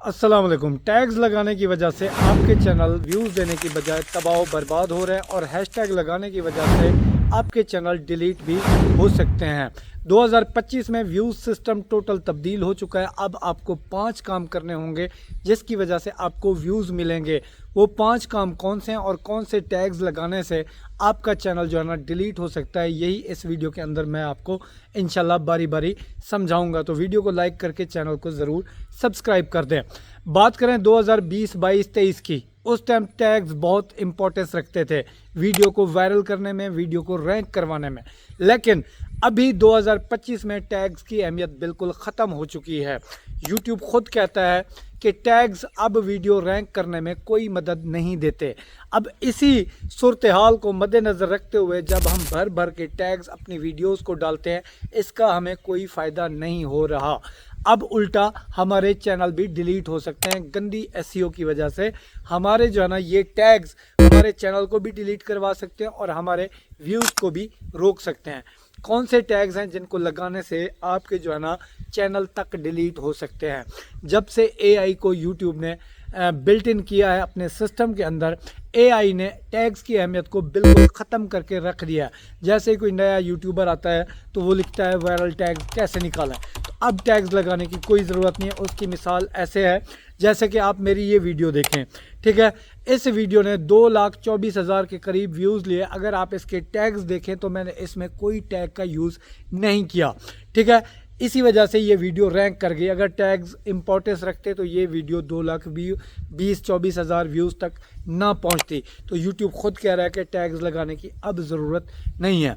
अस्सलाम वालेकुम। टैग्स लगाने की वजह से आपके चैनल व्यूज़ देने की बजाय तबाह बर्बाद हो रहे हैं और हैशटैग लगाने की वजह से आपके चैनल डिलीट भी हो सकते हैं। 2025 में व्यूज़ सिस्टम टोटल तब्दील हो चुका है। अब आपको 5 काम करने होंगे जिसकी वजह से आपको व्यूज़ मिलेंगे। वो 5 काम कौन से हैं और कौन से टैग्स लगाने से आपका चैनल जो है ना डिलीट हो सकता है, यही इस वीडियो के अंदर मैं आपको इंशाल्लाह बारी बारी समझाऊंगा। तो वीडियो को लाइक करके चैनल को ज़रूर सब्सक्राइब कर दें। बात करें 2020, 22, 23 की, उस टाइम टैग्स बहुत इंपॉर्टेंस रखते थे वीडियो को वायरल करने में, वीडियो को रैंक करवाने में। लेकिन अभी 2025 में टैग्स की अहमियत बिल्कुल ख़त्म हो चुकी है। यूट्यूब खुद कहता है कि टैग्स अब वीडियो रैंक करने में कोई मदद नहीं देते। अब इसी सूरत हाल को मद्देनज़र रखते हुए जब हम भर भर के टैग्स अपनी वीडियोस को डालते हैं, इसका हमें कोई फ़ायदा नहीं हो रहा। अब उल्टा हमारे चैनल भी डिलीट हो सकते हैं गंदी एसईओ की वजह से। हमारे जो है ना ये टैग्स हमारे चैनल को भी डिलीट करवा सकते हैं और हमारे व्यूज़ को भी रोक सकते हैं। कौन से टैग्स हैं जिनको लगाने से आपके जो है ना चैनल तक डिलीट हो सकते हैं? जब से एआई को यूट्यूब ने बिल्ट इन किया है अपने सिस्टम के अंदर, एआई ने टैग्स की अहमियत को बिल्कुल ख़त्म करके रख दिया है। जैसे कोई नया यूट्यूबर आता है तो वो लिखता है वायरल टैग कैसे निकालें, तो अब टैग्स लगाने की कोई ज़रूरत नहीं है। उसकी मिसाल ऐसे है जैसे कि आप मेरी ये वीडियो देखें, ठीक है। इस वीडियो ने 2,24,000 के करीब व्यूज़ लिए। अगर आप इसके टैग्स देखें तो मैंने इसमें कोई टैग का यूज़ नहीं किया, ठीक है। इसी वजह से ये वीडियो रैंक कर गई। अगर टैग्स इंपॉर्टेंस रखते तो ये वीडियो 2,20,000-24,000 व्यूज़ तक ना पहुंचती। तो यूट्यूब खुद कह रहा है कि टैग्स लगाने की अब ज़रूरत नहीं है।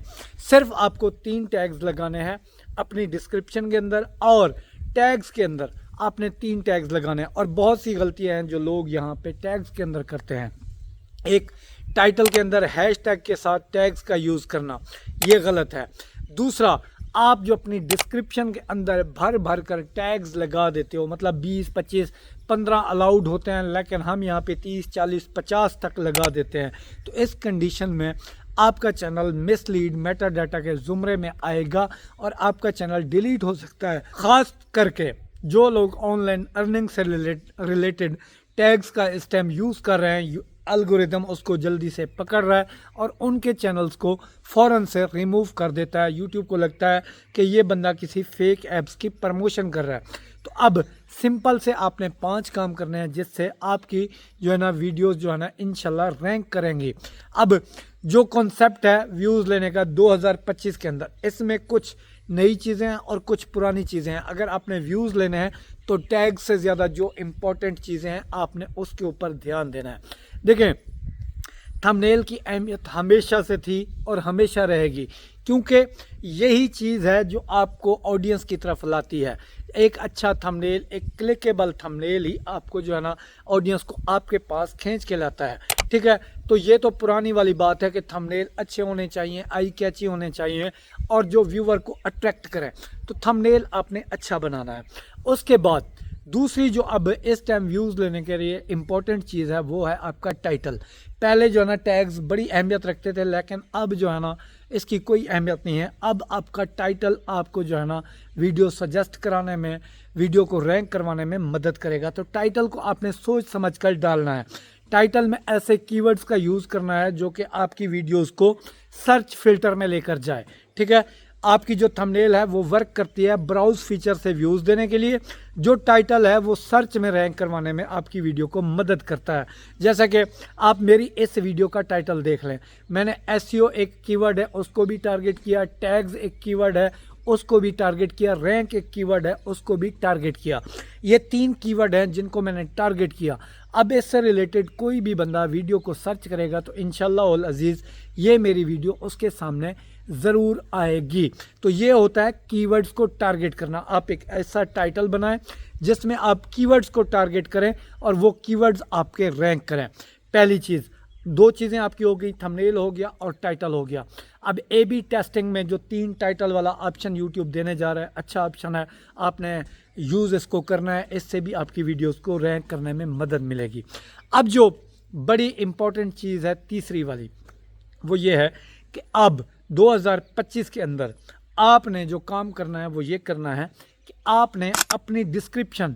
सिर्फ आपको 3 टैग्स लगाने हैं अपनी डिस्क्रिप्शन के अंदर, और टैग्स के अंदर आपने 3 टैग्स लगाने हैं। और बहुत सी गलतियां हैं जो लोग यहाँ पे टैग्स के अंदर करते हैं। एक, टाइटल के अंदर हैशटैग के साथ टैग्स का यूज़ करना, ये गलत है। दूसरा, आप जो अपनी डिस्क्रिप्शन के अंदर भर भर कर टैग्स लगा देते हो, मतलब 20, 25, 15 अलाउड होते हैं, लेकिन हम यहाँ पे 30, 40, 50 तक लगा देते हैं। तो इस कंडीशन में आपका चैनल मिसलीड मेटा डाटा के ज़ुमरे में आएगा और आपका चैनल डिलीट हो सकता है। ख़ास करके जो लोग ऑनलाइन अर्निंग से रिलेटेड टैग्स का इस टाइम यूज़ कर रहे हैं, एल्गोरिदम उसको जल्दी से पकड़ रहा है और उनके चैनल्स को फ़ौरन से रिमूव कर देता है। यूट्यूब को लगता है कि ये बंदा किसी फेक ऐप्स की प्रमोशन कर रहा है। तो अब सिंपल से आपने 5 काम करने हैं जिससे आपकी जो है ना वीडियोस जो है ना इंशाल्लाह रैंक करेंगी। अब जो कॉन्सेप्ट है व्यूज़ लेने का 2025 के अंदर, इसमें कुछ नई चीज़ें हैं और कुछ पुरानी चीज़ें हैं। अगर आपने व्यूज़ लेने हैं तो टैग से ज़्यादा जो इम्पोर्टेंट चीज़ें हैं आपने उसके ऊपर ध्यान देना है। देखें, थंबनेल की अहमियत हमेशा से थी और हमेशा रहेगी, क्योंकि यही चीज़ है जो आपको ऑडियंस की तरफ लाती है। एक अच्छा थंबनेल, एक क्लिकेबल थंबनेल ही आपको जो है ना ऑडियंस को आपके पास खींच के लाता है, ठीक है। तो ये तो पुरानी वाली बात है कि थंबनेल अच्छे होने चाहिए, आई कैची होने चाहिए और जो व्यूअर को अट्रैक्ट करें। तो थंबनेल आपने अच्छा बनाना है। उसके बाद दूसरी जो अब इस टाइम व्यूज़ लेने के लिए इम्पॉर्टेंट चीज़ है वो है आपका टाइटल। पहले जो है ना टैग्स बड़ी अहमियत रखते थे, लेकिन अब जो है ना इसकी कोई अहमियत नहीं है। अब आपका टाइटल आपको जो है ना वीडियो सजेस्ट कराने में, वीडियो को रैंक करवाने में मदद करेगा। तो टाइटल को आपने सोच समझ कर डालना है। टाइटल में ऐसे कीवर्ड्स का यूज़ करना है जो कि आपकी वीडियोस को सर्च फिल्टर में लेकर जाए, ठीक है। आपकी जो थंबनेल है वो वर्क करती है ब्राउज फीचर से व्यूज़ देने के लिए। जो टाइटल है वो सर्च में रैंक करवाने में आपकी वीडियो को मदद करता है। जैसा कि आप मेरी इस वीडियो का टाइटल देख लें, मैंने एसईओ एक कीवर्ड है उसको भी टारगेट किया, टैग्स एक कीवर्ड है उसको भी टारगेट किया, रैंक एक कीवर्ड है उसको भी टारगेट किया। ये 3 कीवर्ड हैं जिनको मैंने टारगेट किया। अब इससे रिलेटेड कोई भी बंदा वीडियो को सर्च करेगा तो इंशाल्लाह अल अज़ीज़ ये मेरी वीडियो उसके सामने ज़रूर आएगी। तो ये होता है कीवर्ड्स को टारगेट करना। आप एक ऐसा टाइटल बनाएं जिसमें आप कीवर्ड्स को टारगेट करें और वो कीवर्ड्स आपके रैंक करें। पहली चीज़, 2 चीज़ें आपकी हो गई, थंबनेल हो गया और टाइटल हो गया। अब A/B टेस्टिंग में जो 3 टाइटल वाला ऑप्शन यूट्यूब देने जा रहा है, अच्छा ऑप्शन है, आपने यूज़ इसको करना है। इससे भी आपकी वीडियोस को रैंक करने में मदद मिलेगी। अब जो बड़ी इम्पॉर्टेंट चीज़ है तीसरी वाली, वो ये है कि अब 2025 के अंदर आपने जो काम करना है वो ये करना है कि आपने अपनी description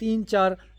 3-4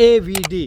AVD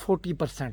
40%.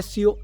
SEO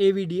AVD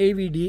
AVD